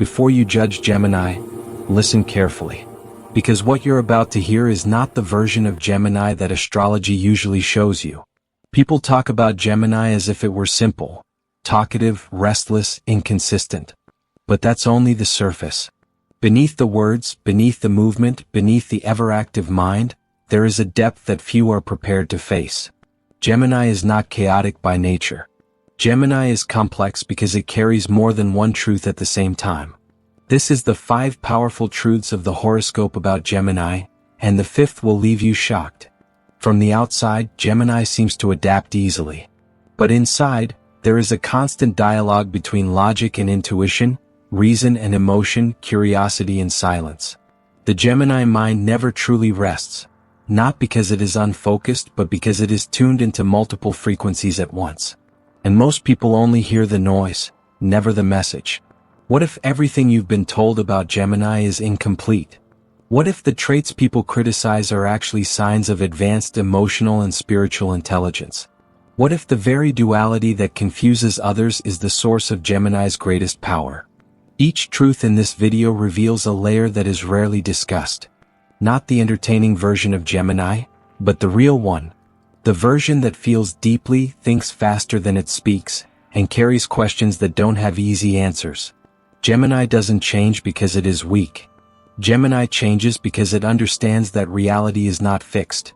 Before you judge Gemini, listen carefully. Because what you're about to hear is not the version of Gemini that astrology usually shows you. People talk about Gemini as if it were simple, talkative, restless, inconsistent. But that's only the surface. Beneath the words, beneath the movement, beneath the ever-active mind, there is a depth that few are prepared to face. Gemini is not chaotic by nature. Gemini is complex because it carries more than one truth at the same time. This is the 5 powerful truths of the horoscope about Gemini, and the 5th will leave you shocked. From the outside, Gemini seems to adapt easily. But inside, there is a constant dialogue between logic and intuition, reason and emotion, curiosity and silence. The Gemini mind never truly rests, not because it is unfocused but because it is tuned into multiple frequencies at once. And most people only hear the noise, never the message. What if everything you've been told about Gemini is incomplete? What if the traits people criticize are actually signs of advanced emotional and spiritual intelligence? What if the very duality that confuses others is the source of Gemini's greatest power? Each truth in this video reveals a layer that is rarely discussed. Not the entertaining version of Gemini, but the real one. The version that feels deeply, thinks faster than it speaks, and carries questions that don't have easy answers. Gemini doesn't change because it is weak. Gemini changes because it understands that reality is not fixed.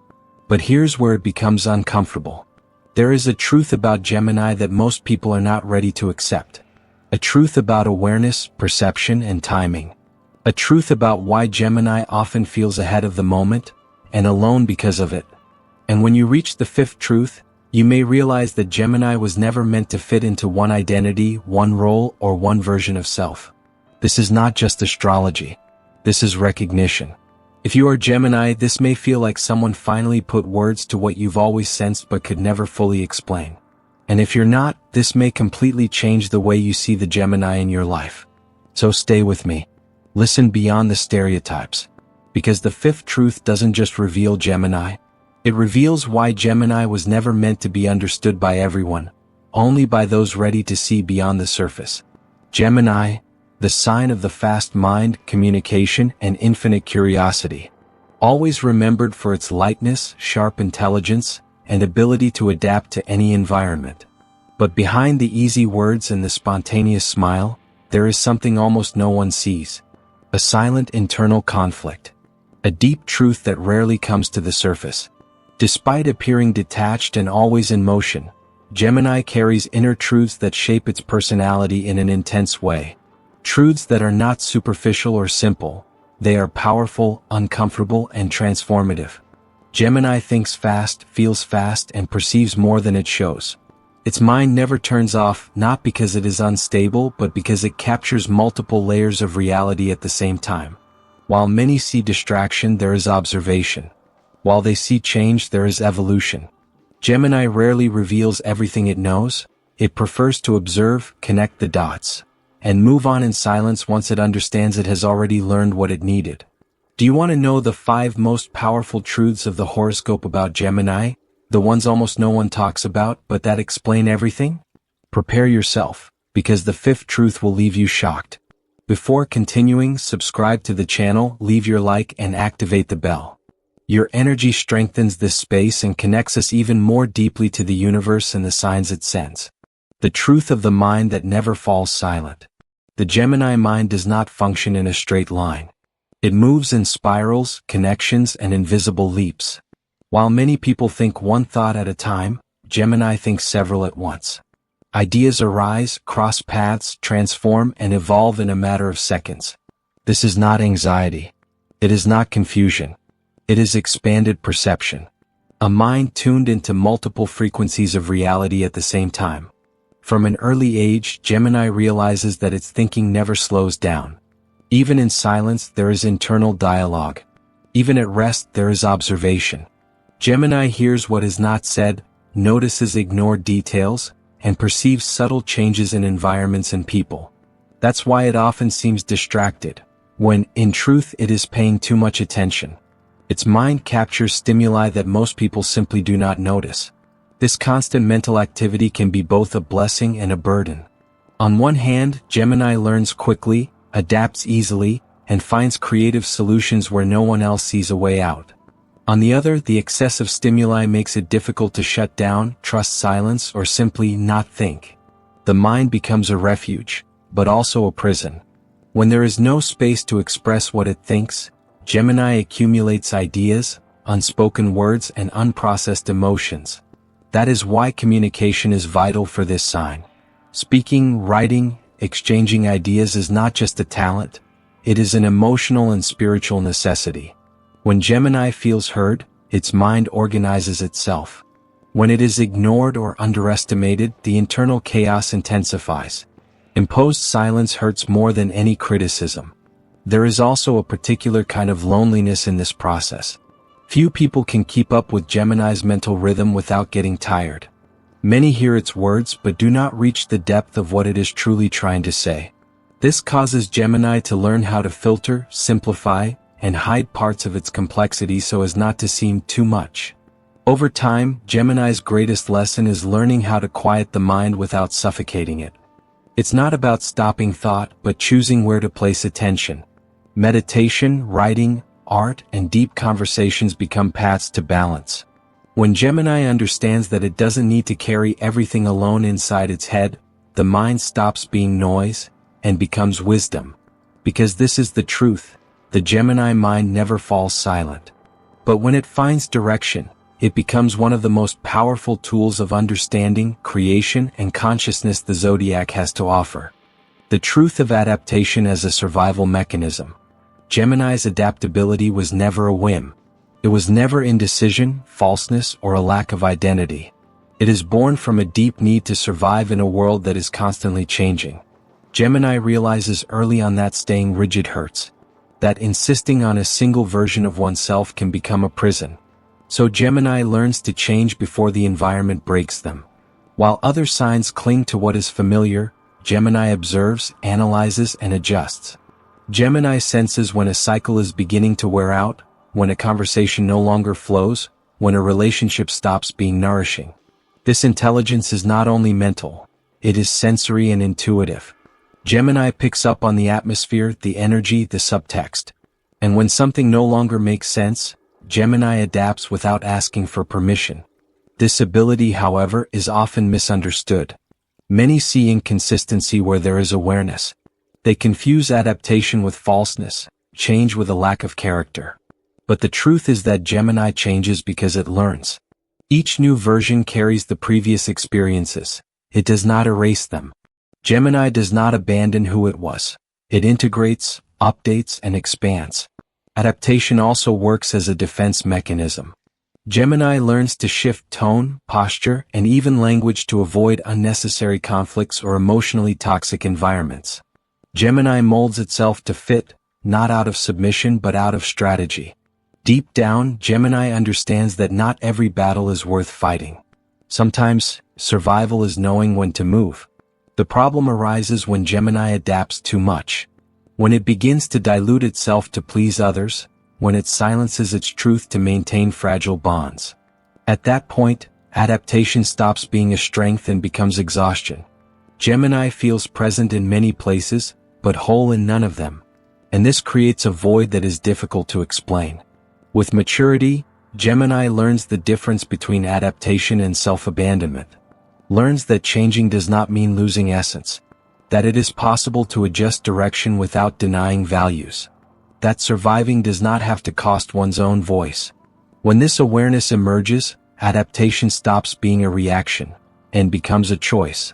But here's where it becomes uncomfortable. There is a truth about Gemini that most people are not ready to accept. A truth about awareness, perception, and timing. A truth about why Gemini often feels ahead of the moment, and alone because of it. And when you reach the 5th truth, you may realize that Gemini was never meant to fit into one identity, one role, or one version of self. This is not just astrology. This is recognition. If you are Gemini, this may feel like someone finally put words to what you've always sensed but could never fully explain. And if you're not, this may completely change the way you see the Gemini in your life. So stay with me. Listen beyond the stereotypes. Because the 5th truth doesn't just reveal Gemini. It reveals why Gemini was never meant to be understood by everyone, only by those ready to see beyond the surface. Gemini, the sign of the fast mind, communication, and infinite curiosity. Always remembered for its lightness, sharp intelligence, and ability to adapt to any environment. But behind the easy words and the spontaneous smile, there is something almost no one sees. A silent internal conflict. A deep truth that rarely comes to the surface. Despite appearing detached and always in motion, Gemini carries inner truths that shape its personality in an intense way. Truths that are not superficial or simple. They are powerful, uncomfortable, and transformative. Gemini thinks fast, feels fast, and perceives more than it shows. Its mind never turns off, not because it is unstable, but because it captures multiple layers of reality at the same time. While many see distraction, there is observation. While they see change, there is evolution. Gemini rarely reveals everything it knows. It prefers to observe, connect the dots, and move on in silence once it understands it has already learned what it needed. Do you want to know the 5 most powerful truths of the horoscope about Gemini? The ones almost no one talks about, but that explain everything? Prepare yourself, because the 5th truth will leave you shocked. Before continuing, subscribe to the channel, leave your like, and activate the bell. Your energy strengthens this space and connects us even more deeply to the universe and the signs it sends. The truth of the mind that never falls silent. The Gemini mind does not function in a straight line. It moves in spirals, connections, and invisible leaps. While many people think one thought at a time, Gemini thinks several at once. Ideas arise, cross paths, transform, and evolve in a matter of seconds. This is not anxiety. It is not confusion. It is expanded perception. A mind tuned into multiple frequencies of reality at the same time. From an early age, Gemini realizes that its thinking never slows down. Even in silence, there is internal dialogue. Even at rest, there is observation. Gemini hears what is not said, notices ignored details, and perceives subtle changes in environments and people. That's why it often seems distracted, when, in truth, it is paying too much attention. Its mind captures stimuli that most people simply do not notice. This constant mental activity can be both a blessing and a burden. On one hand, Gemini learns quickly, adapts easily, and finds creative solutions where no one else sees a way out. On the other, the excessive stimuli makes it difficult to shut down, trust silence, or simply not think. The mind becomes a refuge, but also a prison. When there is no space to express what it thinks, Gemini accumulates ideas, unspoken words, and unprocessed emotions. That is why communication is vital for this sign. Speaking, writing, exchanging ideas is not just a talent, it is an emotional and spiritual necessity. When Gemini feels heard, its mind organizes itself. When it is ignored or underestimated, the internal chaos intensifies. Imposed silence hurts more than any criticism. There is also a particular kind of loneliness in this process. Few people can keep up with Gemini's mental rhythm without getting tired. Many hear its words but do not reach the depth of what it is truly trying to say. This causes Gemini to learn how to filter, simplify, and hide parts of its complexity so as not to seem too much. Over time, Gemini's greatest lesson is learning how to quiet the mind without suffocating it. It's not about stopping thought, but choosing where to place attention. Meditation, writing, art, and deep conversations become paths to balance. When Gemini understands that it doesn't need to carry everything alone inside its head, the mind stops being noise and becomes wisdom. Because this is the truth, the Gemini mind never falls silent. But when it finds direction, it becomes one of the most powerful tools of understanding, creation, and consciousness the zodiac has to offer. The truth of adaptation as a survival mechanism. Gemini's adaptability was never a whim. It was never indecision, falseness, or a lack of identity. It is born from a deep need to survive in a world that is constantly changing. Gemini realizes early on that staying rigid hurts, that insisting on a single version of oneself can become a prison. So Gemini learns to change before the environment breaks them. While other signs cling to what is familiar, Gemini observes, analyzes, and adjusts. Gemini senses when a cycle is beginning to wear out, when a conversation no longer flows, when a relationship stops being nourishing. This intelligence is not only mental, it is sensory and intuitive. Gemini picks up on the atmosphere, the energy, the subtext. And when something no longer makes sense, Gemini adapts without asking for permission. This ability, however, is often misunderstood. Many see inconsistency where there is awareness. They confuse adaptation with falseness, change with a lack of character. But the truth is that Gemini changes because it learns. Each new version carries the previous experiences. It does not erase them. Gemini does not abandon who it was. It integrates, updates, and expands. Adaptation also works as a defense mechanism. Gemini learns to shift tone, posture, and even language to avoid unnecessary conflicts or emotionally toxic environments. Gemini molds itself to fit, not out of submission but out of strategy. Deep down, Gemini understands that not every battle is worth fighting. Sometimes, survival is knowing when to move. The problem arises when Gemini adapts too much. When it begins to dilute itself to please others, when it silences its truth to maintain fragile bonds. At that point, adaptation stops being a strength and becomes exhaustion. Gemini feels present in many places, but whole in none of them. And this creates a void that is difficult to explain. With maturity, Gemini learns the difference between adaptation and self-abandonment. Learns that changing does not mean losing essence. That it is possible to adjust direction without denying values. That surviving does not have to cost one's own voice. When this awareness emerges, adaptation stops being a reaction and becomes a choice.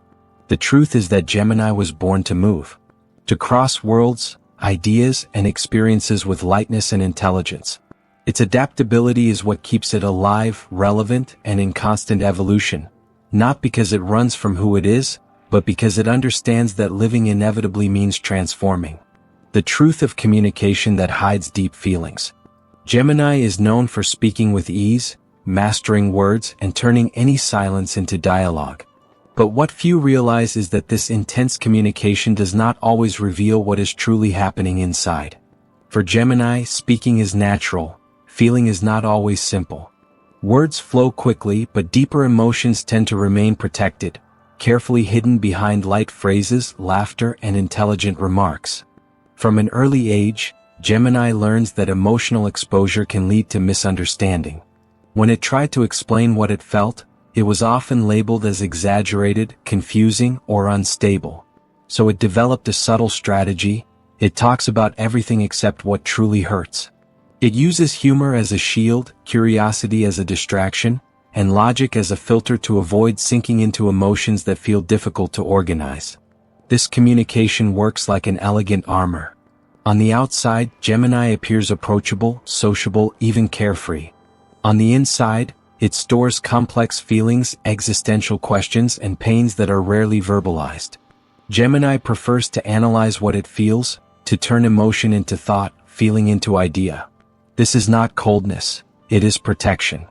The truth is that Gemini was born to move, to cross worlds, ideas, and experiences with lightness and intelligence. Its adaptability is what keeps it alive, relevant, and in constant evolution, not because it runs from who it is, but because it understands that living inevitably means transforming. The truth of communication that hides deep feelings. Gemini is known for speaking with ease, mastering words, and turning any silence into dialogue. But what few realize is that this intense communication does not always reveal what is truly happening inside. For Gemini, speaking is natural, feeling is not always simple. Words flow quickly, but deeper emotions tend to remain protected, carefully hidden behind light phrases, laughter, and intelligent remarks. From an early age, Gemini learns that emotional exposure can lead to misunderstanding. When it tried to explain what it felt, it was often labeled as exaggerated, confusing, or unstable. So it developed a subtle strategy. It talks about everything except what truly hurts. It uses humor as a shield, curiosity as a distraction, and logic as a filter to avoid sinking into emotions that feel difficult to organize. This communication works like an elegant armor. On the outside, Gemini appears approachable, sociable, even carefree. On the inside, it stores complex feelings, existential questions, and pains that are rarely verbalized. Gemini prefers to analyze what it feels, to turn emotion into thought, feeling into idea. This is not coldness, it is protection.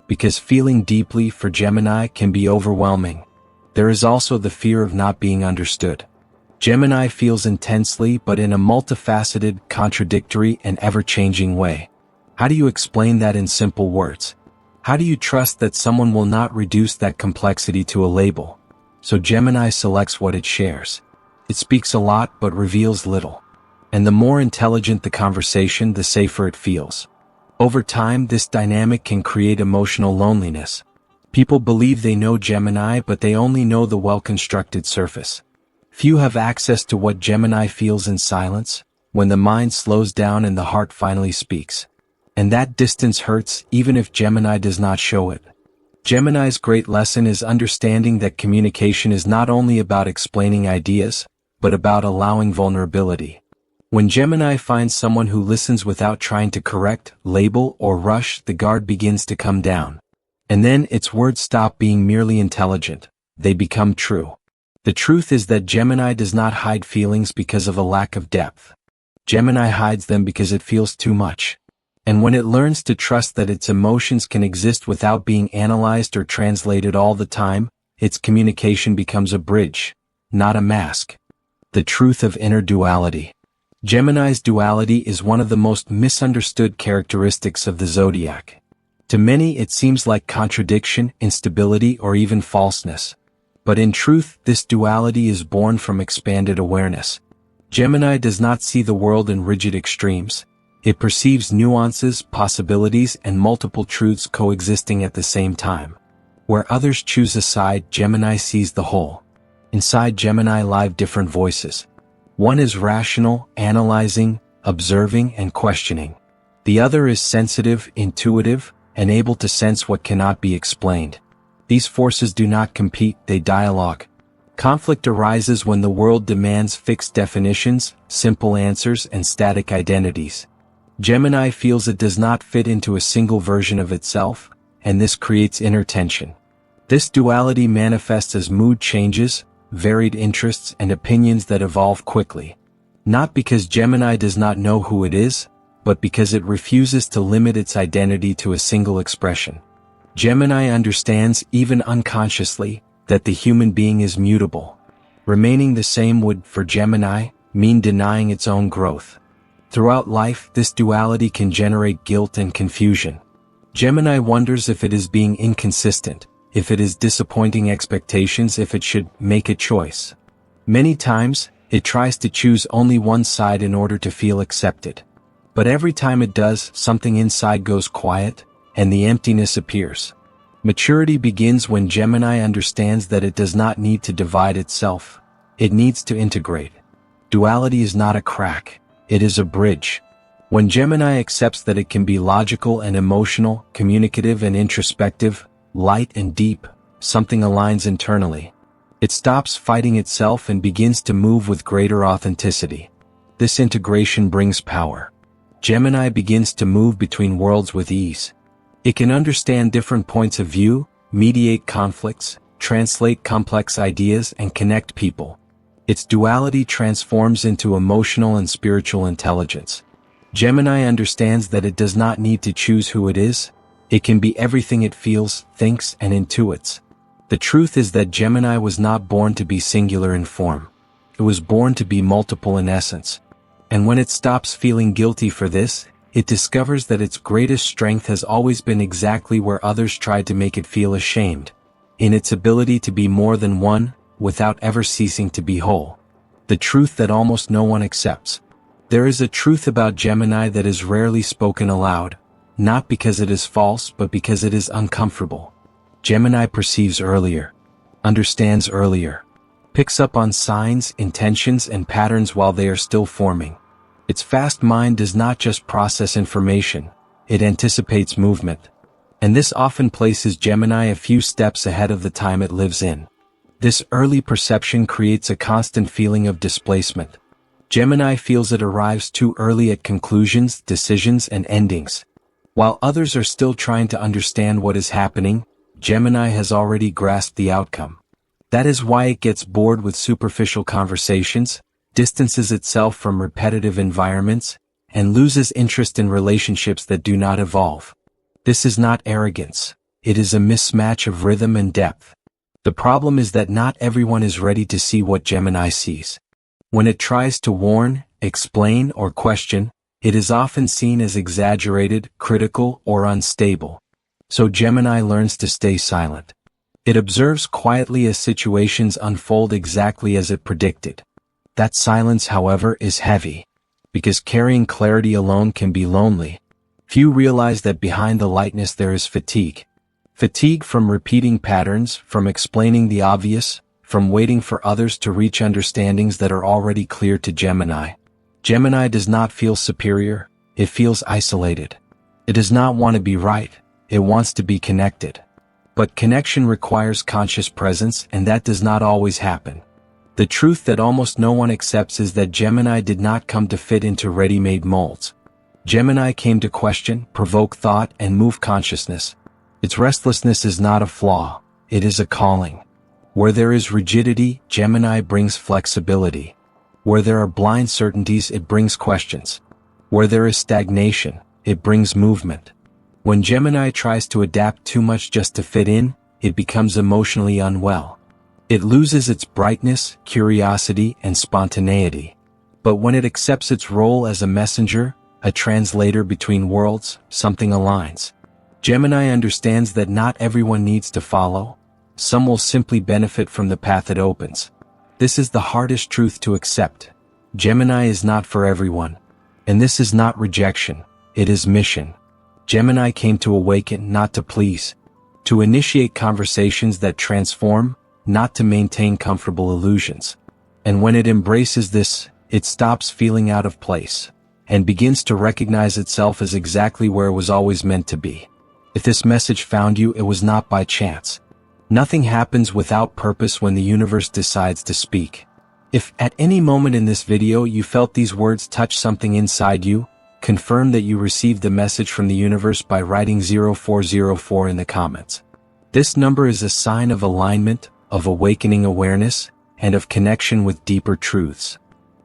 Because feeling deeply for Gemini can be overwhelming. There is also the fear of not being understood. Gemini feels intensely but in a multifaceted, contradictory, and ever-changing way. How do you explain that in simple words? How do you trust that someone will not reduce that complexity to a label? So Gemini selects what it shares. It speaks a lot but reveals little. And the more intelligent the conversation, the safer it feels. Over time, this dynamic can create emotional loneliness. People believe they know Gemini, but they only know the well-constructed surface. Few have access to what Gemini feels in silence, when the mind slows down and the heart finally speaks. And that distance hurts even if Gemini does not show it. Gemini's great lesson is understanding that communication is not only about explaining ideas, but about allowing vulnerability. When Gemini finds someone who listens without trying to correct, label, or rush, the guard begins to come down. And then its words stop being merely intelligent. They become true. The truth is that Gemini does not hide feelings because of a lack of depth. Gemini hides them because it feels too much. And when it learns to trust that its emotions can exist without being analyzed or translated all the time, its communication becomes a bridge, not a mask. The truth of inner duality. Gemini's duality is one of the most misunderstood characteristics of the zodiac. To many it seems like contradiction, instability, or even falseness. But in truth, this duality is born from expanded awareness. Gemini does not see the world in rigid extremes. It perceives nuances, possibilities, and multiple truths coexisting at the same time. Where others choose a side, Gemini sees the whole. Inside Gemini lie different voices. One is rational, analyzing, observing, and questioning. The other is sensitive, intuitive, and able to sense what cannot be explained. These forces do not compete, they dialogue. Conflict arises when the world demands fixed definitions, simple answers, and static identities. Gemini feels it does not fit into a single version of itself, and this creates inner tension. This duality manifests as mood changes, varied interests, and opinions that evolve quickly. Not because Gemini does not know who it is, but because it refuses to limit its identity to a single expression. Gemini understands, even unconsciously, that the human being is mutable. Remaining the same would, for Gemini, mean denying its own growth. Throughout life, this duality can generate guilt and confusion. Gemini wonders if it is being inconsistent, if it is disappointing expectations, if it should make a choice. Many times, it tries to choose only one side in order to feel accepted. But every time it does, something inside goes quiet, and the emptiness appears. Maturity begins when Gemini understands that it does not need to divide itself. It needs to integrate. Duality is not a crack, it is a bridge. When Gemini accepts that it can be logical and emotional, communicative and introspective, light and deep, something aligns internally. It stops fighting itself and begins to move with greater authenticity. This integration brings power. Gemini begins to move between worlds with ease. It can understand different points of view, mediate conflicts, translate complex ideas, and connect people. Its duality transforms into emotional and spiritual intelligence. Gemini understands that it does not need to choose who it is. It can be everything it feels, thinks, and intuits. The truth is that Gemini was not born to be singular in form. It was born to be multiple in essence. And when it stops feeling guilty for this, it discovers that its greatest strength has always been exactly where others tried to make it feel ashamed. In its ability to be more than one, without ever ceasing to be whole. The truth that almost no one accepts. There is a truth about Gemini that is rarely spoken aloud, not because it is false but because it is uncomfortable. Gemini perceives earlier, understands earlier, picks up on signs, intentions, and patterns while they are still forming. Its fast mind does not just process information, it anticipates movement. And this often places Gemini a few steps ahead of the time it lives in. This early perception creates a constant feeling of displacement. Gemini feels it arrives too early at conclusions, decisions, and endings. While others are still trying to understand what is happening, Gemini has already grasped the outcome. That is why it gets bored with superficial conversations, distances itself from repetitive environments, and loses interest in relationships that do not evolve. This is not arrogance. It is a mismatch of rhythm and depth. The problem is that not everyone is ready to see what Gemini sees. When it tries to warn, explain, or question, it is often seen as exaggerated, critical, or unstable. So Gemini learns to stay silent. It observes quietly as situations unfold exactly as it predicted. That silence, however, is heavy. Because carrying clarity alone can be lonely. Few realize that behind the lightness there is fatigue. Fatigue from repeating patterns, from explaining the obvious, from waiting for others to reach understandings that are already clear to Gemini. Gemini does not feel superior, it feels isolated. It does not want to be right, it wants to be connected. But connection requires conscious presence, and that does not always happen. The truth that almost no one accepts is that Gemini did not come to fit into ready-made molds. Gemini came to question, provoke thought, and move consciousness. Its restlessness is not a flaw, it is a calling. Where there is rigidity, Gemini brings flexibility. Where there are blind certainties, it brings questions. Where there is stagnation, it brings movement. When Gemini tries to adapt too much just to fit in, it becomes emotionally unwell. It loses its brightness, curiosity, and spontaneity. But when it accepts its role as a messenger, a translator between worlds, something aligns. Gemini understands that not everyone needs to follow. Some will simply benefit from the path it opens. This is the hardest truth to accept. Gemini is not for everyone. And this is not rejection, it is mission. Gemini came to awaken, not to please. To initiate conversations that transform, not to maintain comfortable illusions. And when it embraces this, it stops feeling out of place, and begins to recognize itself as exactly where it was always meant to be. If this message found you, it was not by chance. Nothing happens without purpose when the universe decides to speak. If at any moment in this video you felt these words touch something inside you, confirm that you received the message from the universe by writing 0404 in the comments. This number is a sign of alignment, of awakening awareness, and of connection with deeper truths.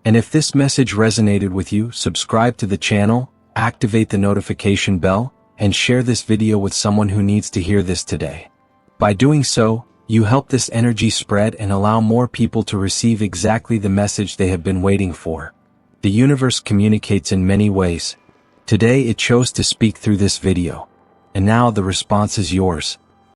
And if this message resonated with you, subscribe to the channel, activate the notification bell, and share this video with someone who needs to hear this today. By doing so, you help this energy spread and allow more people to receive exactly the message they have been waiting for. The universe communicates in many ways. Today it chose to speak through this video. And now the response is yours.